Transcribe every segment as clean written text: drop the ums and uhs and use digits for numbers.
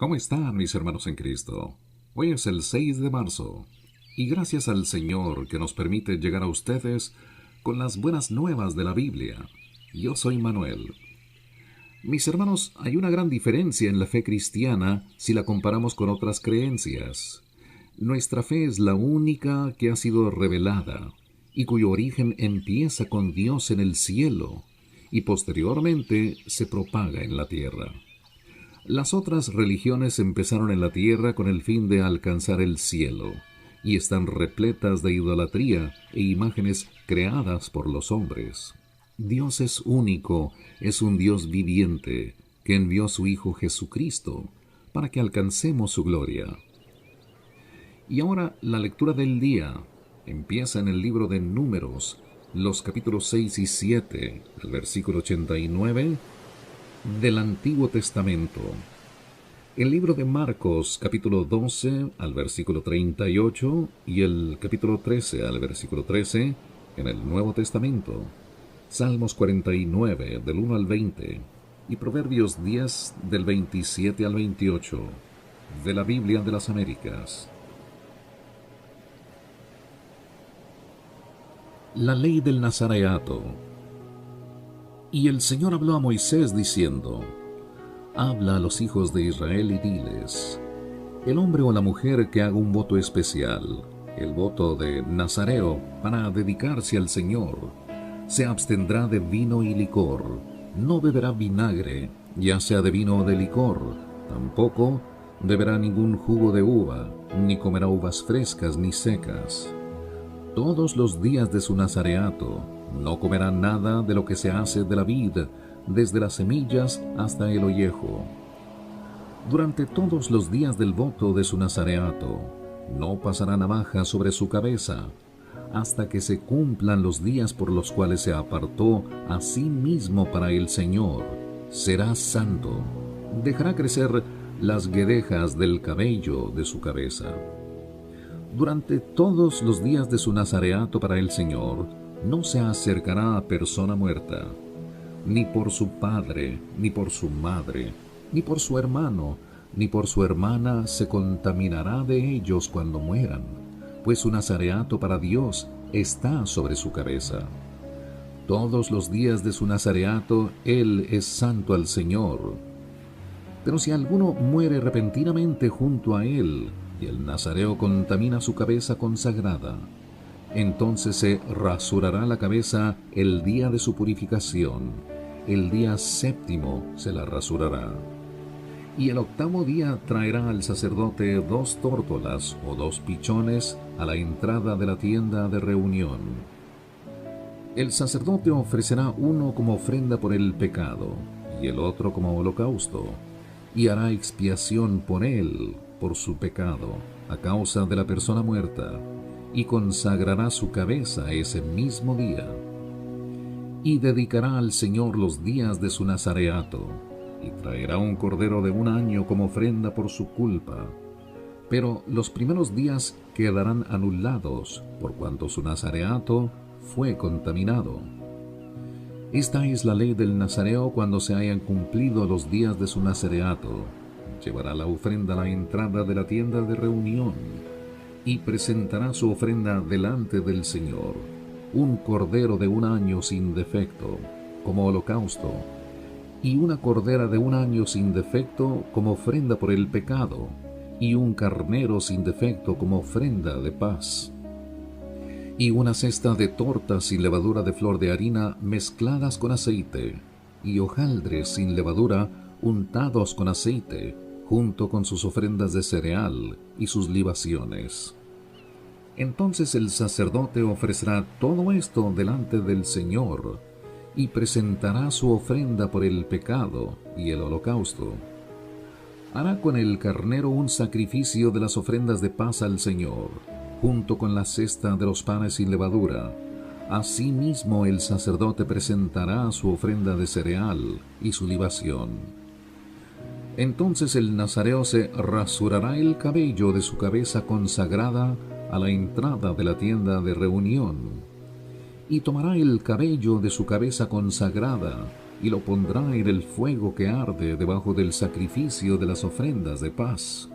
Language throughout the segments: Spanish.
¿Cómo están mis hermanos en Cristo? Hoy es el 6 de marzo y gracias al Señor que nos permite llegar a ustedes con las buenas nuevas de la Biblia. Yo soy Manuel. Mis hermanos, hay una gran diferencia en la fe cristiana si la comparamos con otras creencias. Nuestra fe es la única que ha sido revelada y cuyo origen empieza con Dios en el cielo y posteriormente se propaga en la tierra. Las otras religiones empezaron en la tierra con el fin de alcanzar el cielo, y están repletas de idolatría e imágenes creadas por los hombres. Dios es único, es un Dios viviente, que envió a su Hijo Jesucristo para que alcancemos su gloria. Y ahora la lectura del día empieza en el libro de Números, los capítulos 6 y 7, el versículo 89 del Antiguo Testamento. El libro de Marcos, capítulo 12 al versículo 38 y el capítulo 13 al versículo 13 en el Nuevo Testamento. Salmos 49 del 1 al 20 y Proverbios 10 del 27 al 28 de la Biblia de las Américas. La ley del Nazareato. Y el Señor habló a Moisés diciendo: Habla a los hijos de Israel y diles: el hombre o la mujer que haga un voto especial, el voto de Nazareo, para dedicarse al Señor, se abstendrá de vino y licor, no beberá vinagre, ya sea de vino o de licor, tampoco beberá ningún jugo de uva, ni comerá uvas frescas ni secas. Todos los días de su nazareato no comerá nada de lo que se hace de la vid, desde las semillas hasta el ollejo. Durante todos los días del voto de su nazareato, no pasará navaja sobre su cabeza, hasta que se cumplan los días por los cuales se apartó a sí mismo para el Señor. Será santo. Dejará crecer las guedejas del cabello de su cabeza. Durante todos los días de su nazareato para el Señor, no se acercará a persona muerta, ni por su padre, ni por su madre, ni por su hermano, ni por su hermana se contaminará de ellos cuando mueran, pues su nazareato para Dios está sobre su cabeza. Todos los días de su nazareato él es santo al Señor. Pero si alguno muere repentinamente junto a él, y el nazareo contamina su cabeza consagrada, entonces se rasurará la cabeza el día de su purificación, el día séptimo se la rasurará. Y el octavo día traerá al sacerdote 2 tórtolas o 2 pichones a la entrada de la tienda de reunión. El sacerdote ofrecerá uno como ofrenda por el pecado y el otro como holocausto, y hará expiación por él, por su pecado, a causa de la persona muerta, y consagrará su cabeza ese mismo día. Y dedicará al Señor los días de su nazareato, y traerá un cordero de 1 año como ofrenda por su culpa. Pero los primeros días quedarán anulados, por cuanto su nazareato fue contaminado. Esta es la ley del nazareo cuando se hayan cumplido los días de su nazareato. Llevará la ofrenda a la entrada de la tienda de reunión, y presentará su ofrenda delante del Señor, un cordero de 1 año sin defecto, como holocausto, y una cordera de 1 año sin defecto como ofrenda por el pecado, y un carnero sin defecto como ofrenda de paz. Y una cesta de tortas sin levadura de flor de harina mezcladas con aceite, y hojaldres sin levadura untados con aceite, junto con sus ofrendas de cereal y sus libaciones. Entonces el sacerdote ofrecerá todo esto delante del Señor, y presentará su ofrenda por el pecado y el holocausto. Hará con el carnero un sacrificio de las ofrendas de paz al Señor, junto con la cesta de los panes sin levadura. Asimismo el sacerdote presentará su ofrenda de cereal y su libación. Entonces el nazareo se rasurará el cabello de su cabeza consagrada a la entrada de la tienda de reunión, y tomará el cabello de su cabeza consagrada y lo pondrá en el fuego que arde debajo del sacrificio de las ofrendas de paz.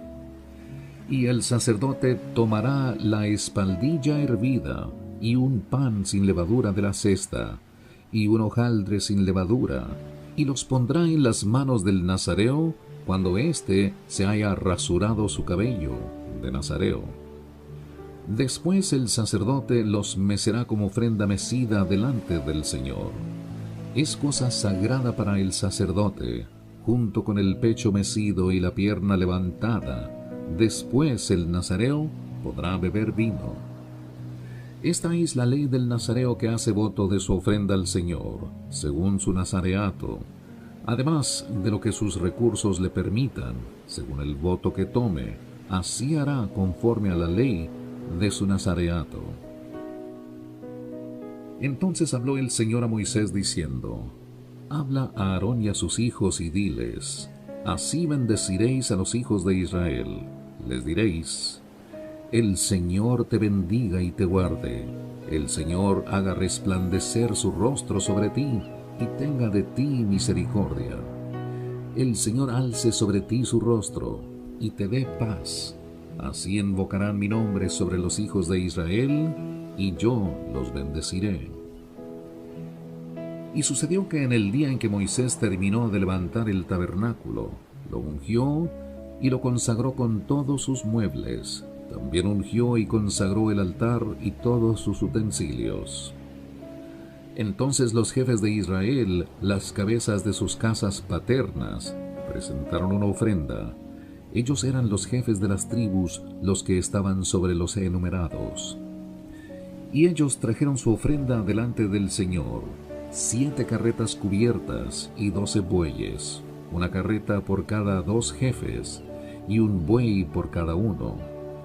Y el sacerdote tomará la espaldilla hervida, y un pan sin levadura de la cesta, y un hojaldre sin levadura, y los pondrá en las manos del nazareo cuando éste se haya rasurado su cabello de nazareo. Después el sacerdote los mecerá como ofrenda mecida delante del Señor. Es cosa sagrada para el sacerdote, junto con el pecho mecido y la pierna levantada. Después el nazareo podrá beber vino. Esta es la ley del nazareo que hace voto de su ofrenda al Señor, según su nazareato, además de lo que sus recursos le permitan, según el voto que tome, así hará conforme a la ley de su nazareato. Entonces habló el Señor a Moisés diciendo: Habla a Aarón y a sus hijos y diles: Así bendeciréis a los hijos de Israel. Les diréis: El Señor te bendiga y te guarde. El Señor haga resplandecer su rostro sobre ti y tenga de ti misericordia. El Señor alce sobre ti su rostro y te dé paz. Así invocarán mi nombre sobre los hijos de Israel, y yo los bendeciré. Y sucedió que en el día en que Moisés terminó de levantar el tabernáculo, lo ungió y lo consagró con todos sus muebles. También ungió y consagró el altar y todos sus utensilios. Entonces los jefes de Israel, las cabezas de sus casas paternas, presentaron una ofrenda. Ellos eran los jefes de las tribus, los que estaban sobre los enumerados. Y ellos trajeron su ofrenda delante del Señor: 7 carretas cubiertas y 12 bueyes, una carreta por cada 2 jefes, y un buey por cada uno.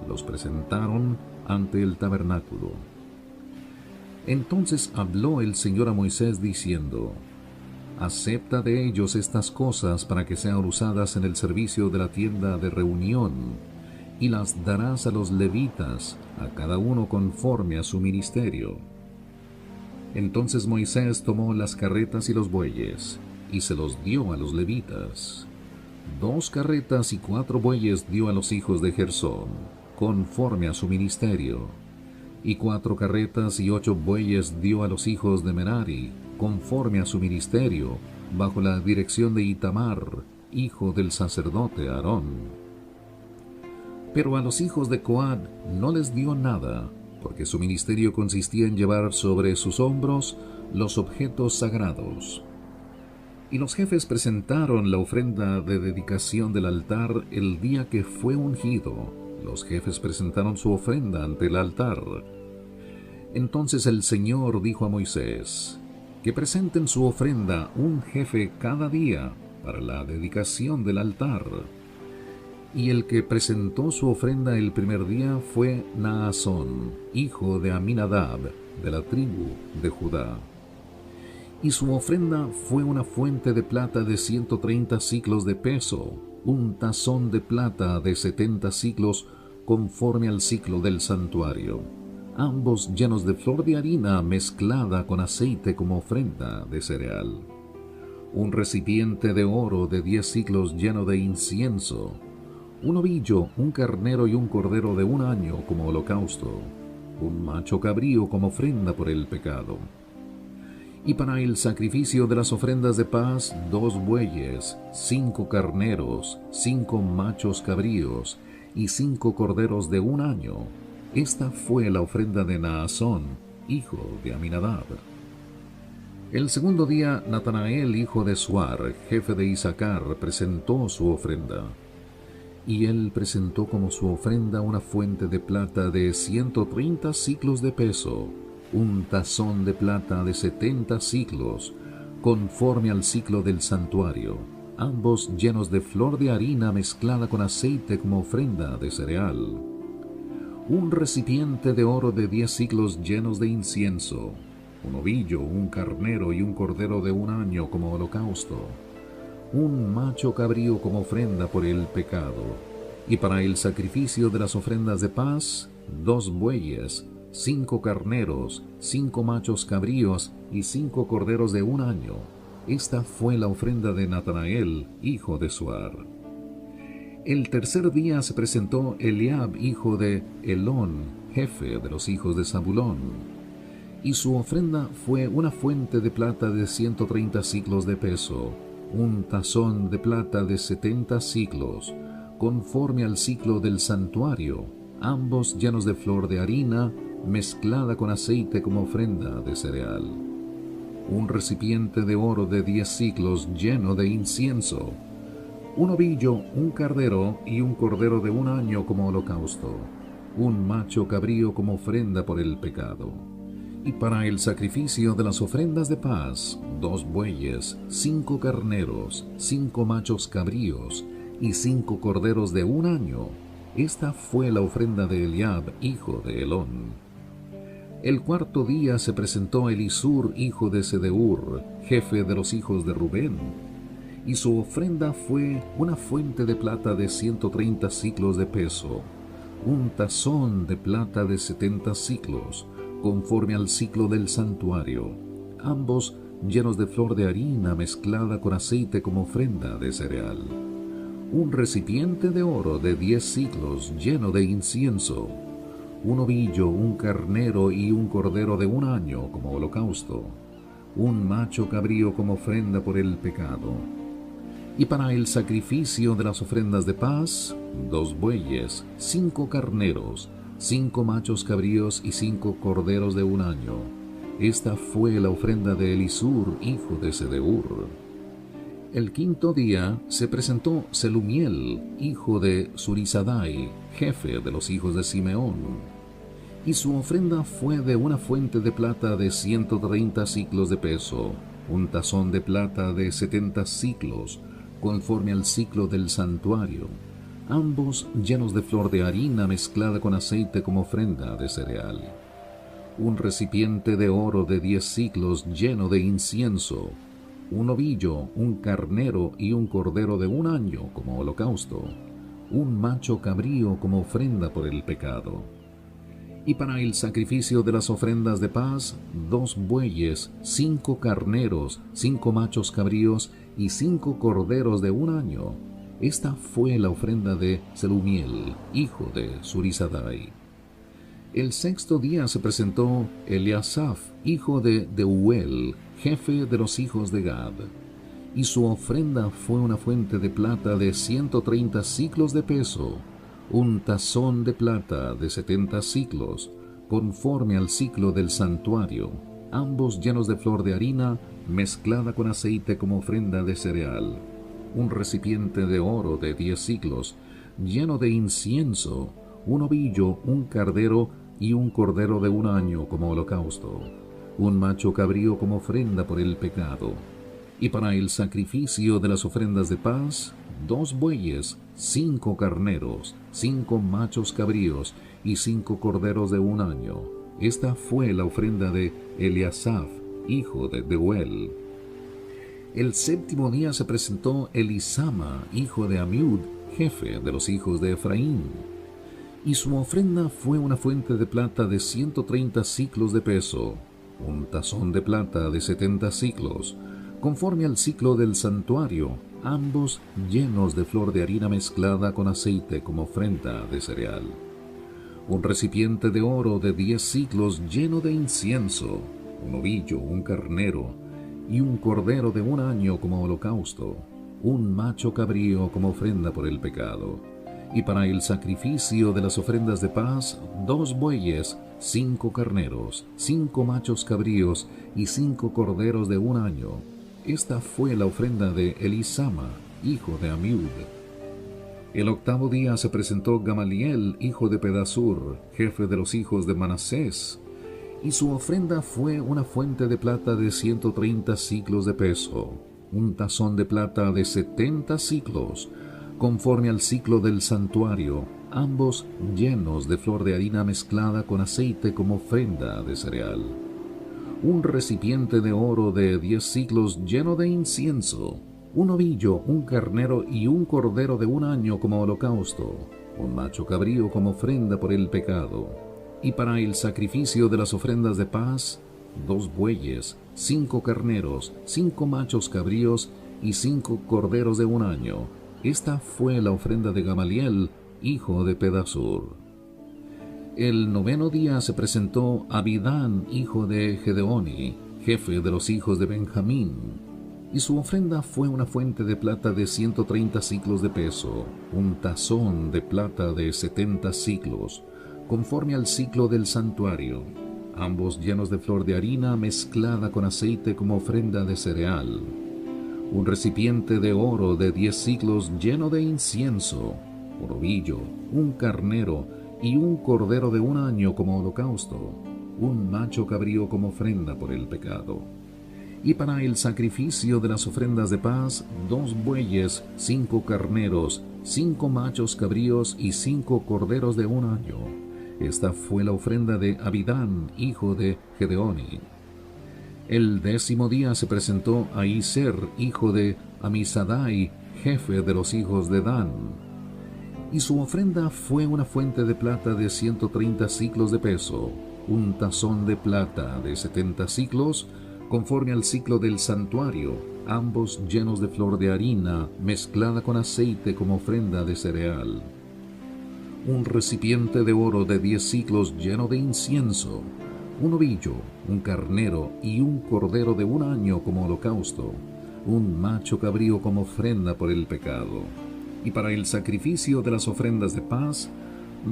Los presentaron ante el tabernáculo. Entonces habló el Señor a Moisés diciendo: Acepta de ellos estas cosas para que sean usadas en el servicio de la tienda de reunión, y las darás a los levitas, a cada uno conforme a su ministerio. Entonces Moisés tomó las carretas y los bueyes, y se los dio a los levitas. 2 carretas y 4 bueyes dio a los hijos de Gersón, conforme a su ministerio, y 4 carretas y 8 bueyes dio a los hijos de Merari, conforme a su ministerio, bajo la dirección de Itamar, hijo del sacerdote Aarón. Pero a los hijos de Coat no les dio nada, porque su ministerio consistía en llevar sobre sus hombros los objetos sagrados. Y los jefes presentaron la ofrenda de dedicación del altar el día que fue ungido. Los jefes presentaron su ofrenda ante el altar. Entonces el Señor dijo a Moisés: que presenten su ofrenda un jefe cada día para la dedicación del altar. Y el que presentó su ofrenda el primer día fue Naasón, hijo de Aminadab, de la tribu de Judá. Y su ofrenda fue una fuente de plata de 130 siclos de peso, un tazón de plata de 70 siclos conforme al siclo del santuario, ambos llenos de flor de harina mezclada con aceite como ofrenda de cereal. Un recipiente de oro de 10 siclos lleno de incienso, un ovillo, un carnero y un cordero de 1 año como holocausto, un macho cabrío como ofrenda por el pecado. Y para el sacrificio de las ofrendas de paz, 2 bueyes, 5 carneros, 5 machos cabríos y 5 corderos de 1 año. Esta fue la ofrenda de Naasón, hijo de Aminadab. El segundo día, Natanael, hijo de Suar, jefe de Isaacar, presentó su ofrenda. Y él presentó como su ofrenda una fuente de plata de 130 siclos de peso, un tazón de plata de 70 siclos, conforme al siclo del santuario, ambos llenos de flor de harina mezclada con aceite como ofrenda de cereal. Un recipiente de oro de 10 siclos llenos de incienso, un ovillo, un carnero y un cordero de 1 año como holocausto, un macho cabrío como ofrenda por el pecado, y para el sacrificio de las ofrendas de paz, 2 bueyes, 5 carneros, 5 machos cabríos y 5 corderos de 1 año. Esta fue la ofrenda de Natanael, hijo de Suar. El tercer día se presentó Eliab, hijo de Helón, jefe de los hijos de Zabulón. Y su ofrenda fue una fuente de plata de 130 siclos de peso, un tazón de plata de 70 siclos, conforme al siclo del santuario, ambos llenos de flor de harina, mezclada con aceite como ofrenda de cereal. Un recipiente de oro de 10 siclos lleno de incienso, un ovillo, un cardero y un cordero de un año como holocausto, un macho cabrío como ofrenda por el pecado. Y para el sacrificio de las ofrendas de paz, 2 bueyes, 5 carneros, 5 machos cabríos y 5 corderos de un año. Esta fue la ofrenda de Eliab, hijo de Helón. El cuarto día se presentó Elisur, hijo de Sedeur, jefe de los hijos de Rubén, y su ofrenda fue una fuente de plata de 130 siclos de peso, un tazón de plata de 70 siclos, conforme al ciclo del santuario, ambos llenos de flor de harina mezclada con aceite como ofrenda de cereal. Un recipiente de oro de 10 siclos lleno de incienso, un ovillo, un carnero y un cordero de un año como holocausto, un macho cabrío como ofrenda por el pecado. Y para el sacrificio de las ofrendas de paz, 2 bueyes, 5 carneros, 5 machos cabríos y 5 corderos de un año. Esta fue la ofrenda de Elisur, hijo de Sedeur. El quinto día se presentó Selumiel, hijo de Zurisadai, jefe de los hijos de Simeón. Y su ofrenda fue de una fuente de plata de 130 siclos de peso, un tazón de plata de 70 siclos, conforme al ciclo del santuario, ambos llenos de flor de harina mezclada con aceite como ofrenda de cereal. Un recipiente de oro de 10 siclos lleno de incienso, un ovillo, un carnero y un cordero de un año como holocausto, un macho cabrío como ofrenda por el pecado. Y para el sacrificio de las ofrendas de paz, 2 bueyes, 5 carneros, 5 machos cabríos y 5 corderos de un año. Esta fue la ofrenda de Selumiel, hijo de Zurisadai. El sexto día se presentó Eliasaf, hijo de Deuel, jefe de los hijos de Gad. Y su ofrenda fue una fuente de plata de 130 siclos de peso, un tazón de plata de 70 siclos, conforme al ciclo del santuario, ambos llenos de flor de harina mezclada con aceite como ofrenda de cereal. Un recipiente de oro de 10 siclos, lleno de incienso, un ovillo, un cardero y un cordero de un año como holocausto, un macho cabrío como ofrenda por el pecado. Y para el sacrificio de las ofrendas de paz, 2 bueyes, 5 carneros, 5 machos cabríos y 5 corderos de un año. Esta fue la ofrenda de Eliasaf, hijo de Deuel. El séptimo día se presentó Elisama, hijo de Amiud, jefe de los hijos de Efraín. Y su ofrenda fue una fuente de plata de 130 siclos de peso, un tazón de plata de 70 siclos, conforme al ciclo del santuario, ambos llenos de flor de harina mezclada con aceite como ofrenda de cereal. Un recipiente de oro de 10 siclos lleno de incienso, un ovillo, un carnero y un cordero de un año como holocausto, un macho cabrío como ofrenda por el pecado. Y para el sacrificio de las ofrendas de paz, 2 bueyes, 5 carneros, 5 machos cabríos y 5 corderos de un año. Esta fue la ofrenda de Elisama, hijo de Amiud. El octavo día se presentó Gamaliel, hijo de Pedasur, jefe de los hijos de Manasés, y su ofrenda fue una fuente de plata de 130 siclos de peso, un tazón de plata de 70 siclos, conforme al ciclo del santuario, ambos llenos de flor de harina mezclada con aceite como ofrenda de cereal. Un recipiente de oro de 10 siclos lleno de incienso, un ovillo, un carnero y un cordero de un año como holocausto, un macho cabrío como ofrenda por el pecado. Y para el sacrificio de las ofrendas de paz, 2 bueyes, 5 carneros, 5 machos cabríos y 5 corderos de un año. Esta fue la ofrenda de Gamaliel, hijo de Pedasur. El 9º día se presentó Abidán, hijo de Gedeoni, jefe de los hijos de Benjamín, y su ofrenda fue una fuente de plata de 130 siclos de peso, un tazón de plata de 70 siclos, conforme al siclo del santuario, ambos llenos de flor de harina mezclada con aceite como ofrenda de cereal, un recipiente de oro de 10 siclos lleno de incienso, un ovillo, un carnero y un cordero de un año como holocausto, un macho cabrío como ofrenda por el pecado. Y para el sacrificio de las ofrendas de paz, 2 bueyes, 5 carneros, 5 machos cabríos y 5 corderos de un año. Esta fue la ofrenda de Abidán, hijo de Gedeoni. El 10º día se presentó Ahizer, hijo de Amisadai, jefe de los hijos de Dan, y su ofrenda fue una fuente de plata de 130 siclos de peso, un tazón de plata de 70 siclos, conforme al ciclo del santuario, ambos llenos de flor de harina mezclada con aceite como ofrenda de cereal. Un recipiente de oro de 10 siclos lleno de incienso, un ovillo, un carnero y un cordero de un año como holocausto, un macho cabrío como ofrenda por el pecado. Y para el sacrificio de las ofrendas de paz,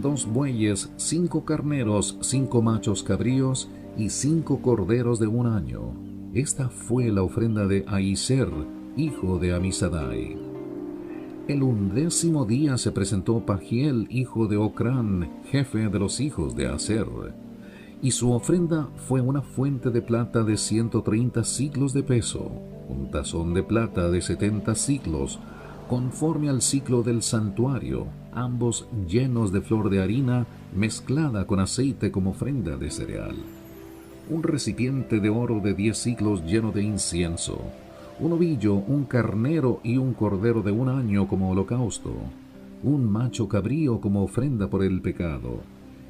2 bueyes, 5 carneros, 5 machos cabríos y 5 corderos de un año. Esta fue la ofrenda de Ahizer, hijo de Amisadai. El 11º día se presentó Pagiel, hijo de Ocrán, jefe de los hijos de Aser, y su ofrenda fue una fuente de plata de 130 siclos de peso, un tazón de plata de 70 siclos, conforme al ciclo del santuario, ambos llenos de flor de harina mezclada con aceite como ofrenda de cereal. Un recipiente de oro de 10 siclos lleno de incienso, un ovillo, un carnero y un cordero de un año como holocausto, un macho cabrío como ofrenda por el pecado,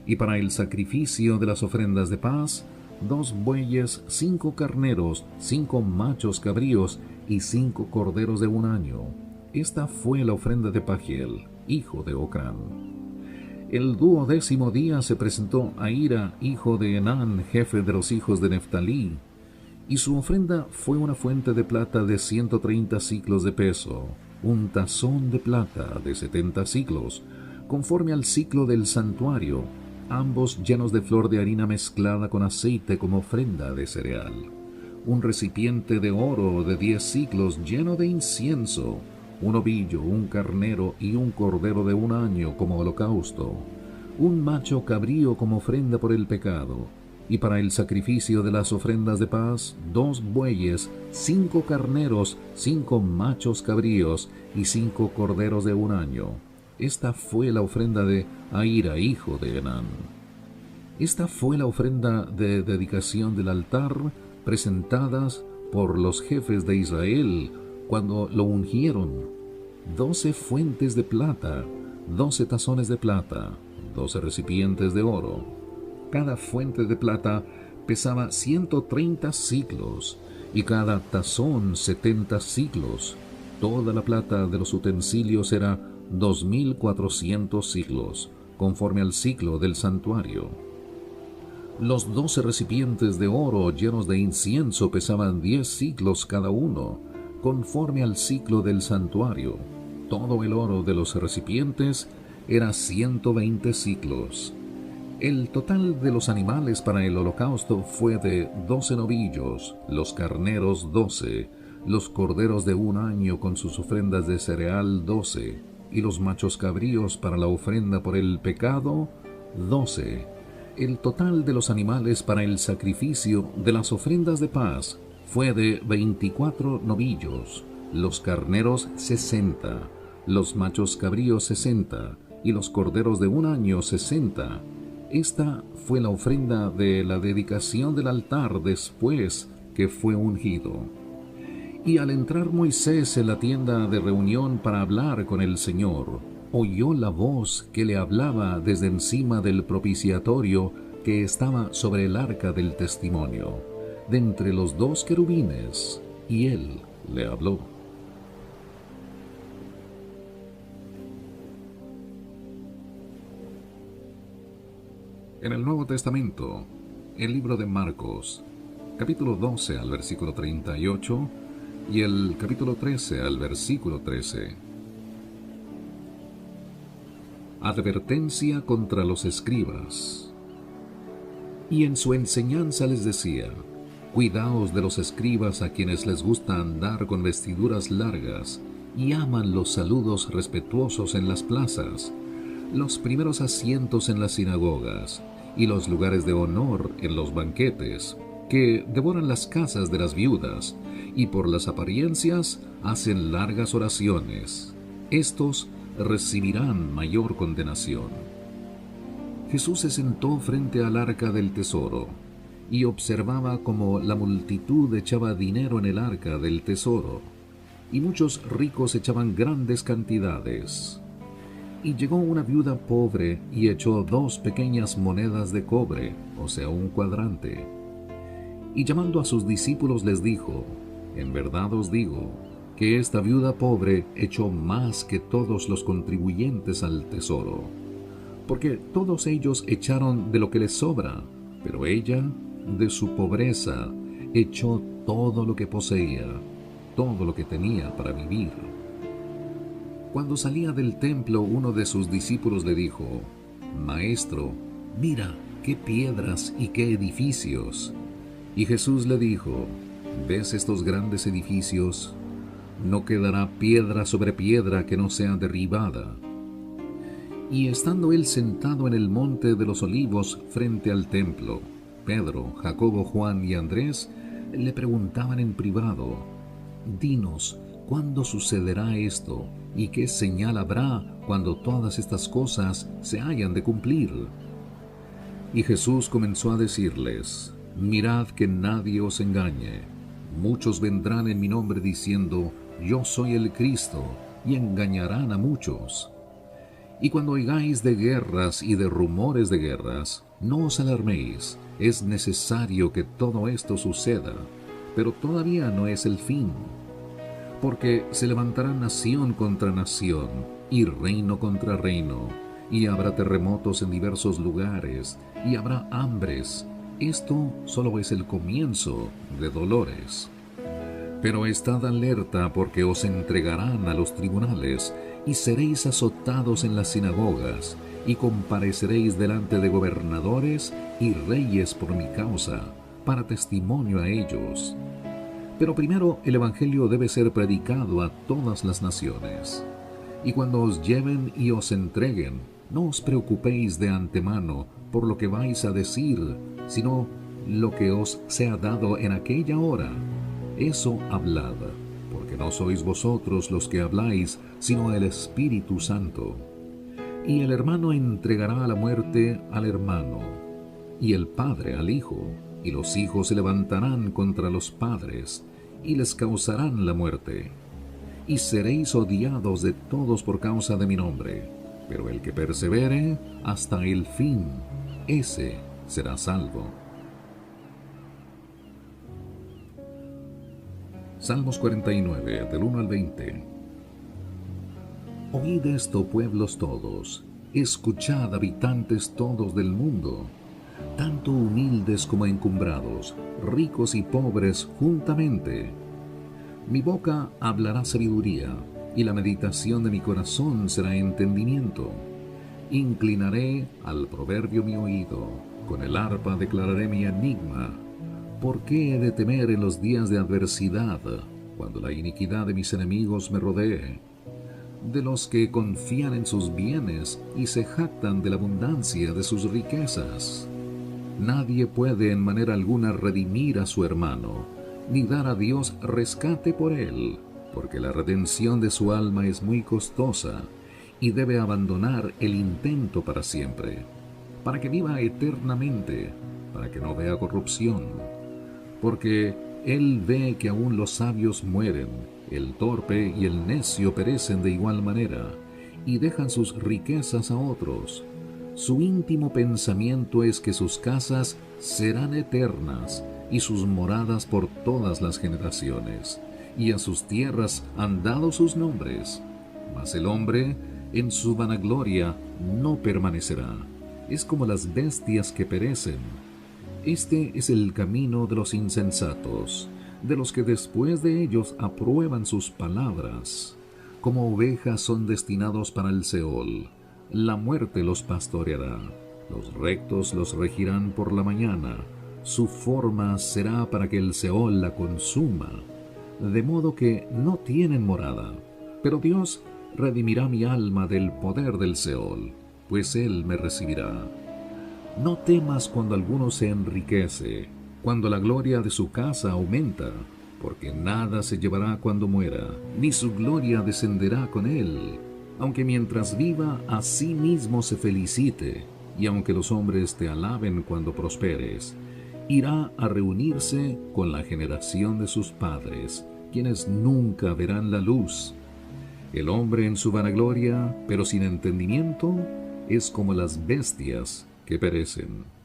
y para el sacrificio de las ofrendas de paz, 2 bueyes, 5 carneros, 5 machos cabríos y 5 corderos de un año. Esta fue la ofrenda de Pagiel, hijo de Ocrán. El 12º día se presentó Ahira, hijo de Enán, jefe de los hijos de Neftalí, y su ofrenda fue una fuente de plata de 130 siclos de peso, un tazón de plata de 70 siclos, conforme al ciclo del santuario, ambos llenos de flor de harina mezclada con aceite como ofrenda de cereal. Un recipiente de oro de 10 siclos lleno de incienso, un ovillo, un carnero y un cordero de un año como holocausto, un macho cabrío como ofrenda por el pecado, y para el sacrificio de las ofrendas de paz, 2 bueyes, 5 carneros, 5 machos cabríos y 5 corderos de un año. Esta fue la ofrenda de Ahira, hijo de Enán. Esta fue la ofrenda de dedicación del altar presentadas por los jefes de Israel cuando lo ungieron: 12 fuentes de plata, 12 tazones de plata, 12 recipientes de oro. Cada fuente de plata pesaba 130 siclos, y cada tazón 70 siclos. Toda la plata de los utensilios era 2400 siclos, conforme al ciclo del santuario. Los 12 recipientes de oro llenos de incienso pesaban 10 siclos cada uno, conforme al ciclo del santuario. Todo el oro de los recipientes era 120 siclos. El total de los animales para el holocausto fue de 12 novillos, los carneros 12, los corderos de un año con sus ofrendas de cereal 12, y los machos cabríos para la ofrenda por el pecado 12. El total de los animales para el sacrificio de las ofrendas de paz fue de 24 novillos, los carneros 60, los machos cabríos 60, y los corderos de un año 60. Esta fue la ofrenda de la dedicación del altar después que fue ungido. Y al entrar Moisés en la tienda de reunión para hablar con el Señor, oyó la voz que le hablaba desde encima del propiciatorio que estaba sobre el arca del testimonio. de entre los dos querubines, y él le habló. En el Nuevo Testamento, el libro de Marcos, capítulo 12 al versículo 38 y el capítulo 13 al versículo 13. Advertencia contra los escribas. Y en su enseñanza les decía: cuidaos de los escribas, a quienes les gusta andar con vestiduras largas y aman los saludos respetuosos en las plazas, los primeros asientos en las sinagogas y los lugares de honor en los banquetes, que devoran las casas de las viudas y por las apariencias hacen largas oraciones. Estos recibirán mayor condenación. Jesús se sentó frente al arca del tesoro y observaba cómo la multitud echaba dinero en el arca del tesoro, y muchos ricos echaban grandes cantidades. Y llegó una viuda pobre y echó 2 pequeñas monedas de cobre, o sea, un cuadrante. Y llamando a sus discípulos les dijo: en verdad os digo, que esta viuda pobre echó más que todos los contribuyentes al tesoro, porque todos ellos echaron de lo que les sobra, pero ella, de su pobreza, echó todo lo que poseía, todo lo que tenía para vivir. Cuando salía del templo, uno de sus discípulos le dijo: Maestro, mira qué piedras y qué edificios. Y Jesús le dijo: ¿ves estos grandes edificios? No quedará piedra sobre piedra que no sea derribada. Y estando él sentado en el monte de los olivos frente al templo, Pedro, Jacobo, Juan y Andrés le preguntaban en privado: dinos, ¿cuándo sucederá esto? ¿Y qué señal habrá cuando todas estas cosas se hayan de cumplir? Y Jesús comenzó a decirles: mirad que nadie os engañe. Muchos vendrán en mi nombre diciendo: yo soy el Cristo, y engañarán a muchos. Y cuando oigáis de guerras y de rumores de guerras, no os alarméis. Es necesario que todo esto suceda, pero todavía no es el fin. Porque se levantará nación contra nación, y reino contra reino, y habrá terremotos en diversos lugares, y habrá hambres. Esto solo es el comienzo de dolores. Pero estad alerta, porque os entregarán a los tribunales, y seréis azotados en las sinagogas, y compareceréis delante de gobernadores y reyes por mi causa, para testimonio a ellos. Pero primero el Evangelio debe ser predicado a todas las naciones. Y cuando os lleven y os entreguen, no os preocupéis de antemano por lo que vais a decir, sino lo que os sea dado en aquella hora. Eso hablad, porque no sois vosotros los que habláis, sino el Espíritu Santo. Y el hermano entregará a la muerte al hermano, y el padre al hijo, y los hijos se levantarán contra los padres, y les causarán la muerte. Y seréis odiados de todos por causa de mi nombre, pero el que persevere hasta el fin, ese será salvo. Salmos 49, del 1 al 20. Oíd esto, pueblos todos, escuchad, habitantes todos del mundo, tanto humildes como encumbrados, ricos y pobres juntamente. Mi boca hablará sabiduría, y la meditación de mi corazón será entendimiento. Inclinaré al proverbio mi oído, con el arpa declararé mi enigma. ¿Por qué he de temer en los días de adversidad, cuando la iniquidad de mis enemigos me rodee? De los que confían en sus bienes y se jactan de la abundancia de sus riquezas. Nadie puede en manera alguna redimir a su hermano, ni dar a Dios rescate por él, porque la redención de su alma es muy costosa, y debe abandonar el intento para siempre, para que viva eternamente, para que no vea corrupción. Porque él ve que aún los sabios mueren, el torpe y el necio perecen de igual manera, y dejan sus riquezas a otros. Su íntimo pensamiento es que sus casas serán eternas, y sus moradas por todas las generaciones, y a sus tierras han dado sus nombres. Mas el hombre, en su vanagloria, no permanecerá. Es como las bestias que perecen. Este es el camino de los insensatos, de los que después de ellos aprueban sus palabras. Como ovejas son destinados para el Seol, la muerte los pastoreará. Los rectos los regirán por la mañana, su forma será para que el Seol la consuma, de modo que no tienen morada. Pero Dios redimirá mi alma del poder del Seol, pues Él me recibirá. No temas cuando alguno se enriquece, cuando la gloria de su casa aumenta, porque nada se llevará cuando muera, ni su gloria descenderá con él, aunque mientras viva a sí mismo se felicite, y aunque los hombres te alaben cuando prosperes, irá a reunirse con la generación de sus padres, quienes nunca verán la luz. El hombre en su vanagloria, pero sin entendimiento, es como las bestias que perecen.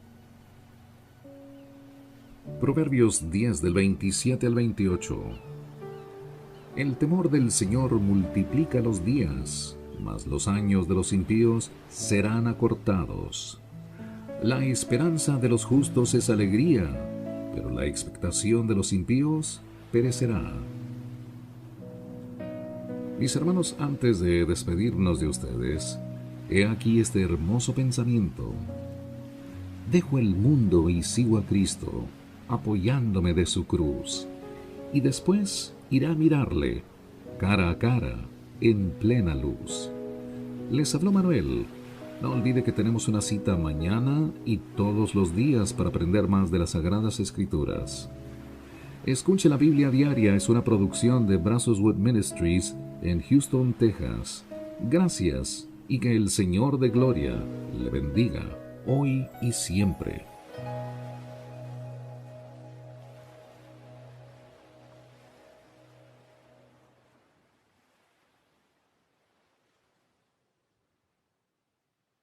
Proverbios 10 del 27 al 28. El temor del Señor multiplica los días, mas los años de los impíos serán acortados. La esperanza de los justos es alegría, pero la expectación de los impíos perecerá. Mis hermanos, antes de despedirnos de ustedes, he aquí este hermoso pensamiento. Dejo el mundo y sigo a Cristo, apoyándome de su cruz, y después iré a mirarle, cara a cara, en plena luz. Les habló Manuel. No olvide que tenemos una cita mañana y todos los días para aprender más de las Sagradas Escrituras. Escuche la Biblia Diaria es una producción de Brazos Wood Ministries en Houston, Texas. Gracias y que el Señor de Gloria le bendiga hoy y siempre.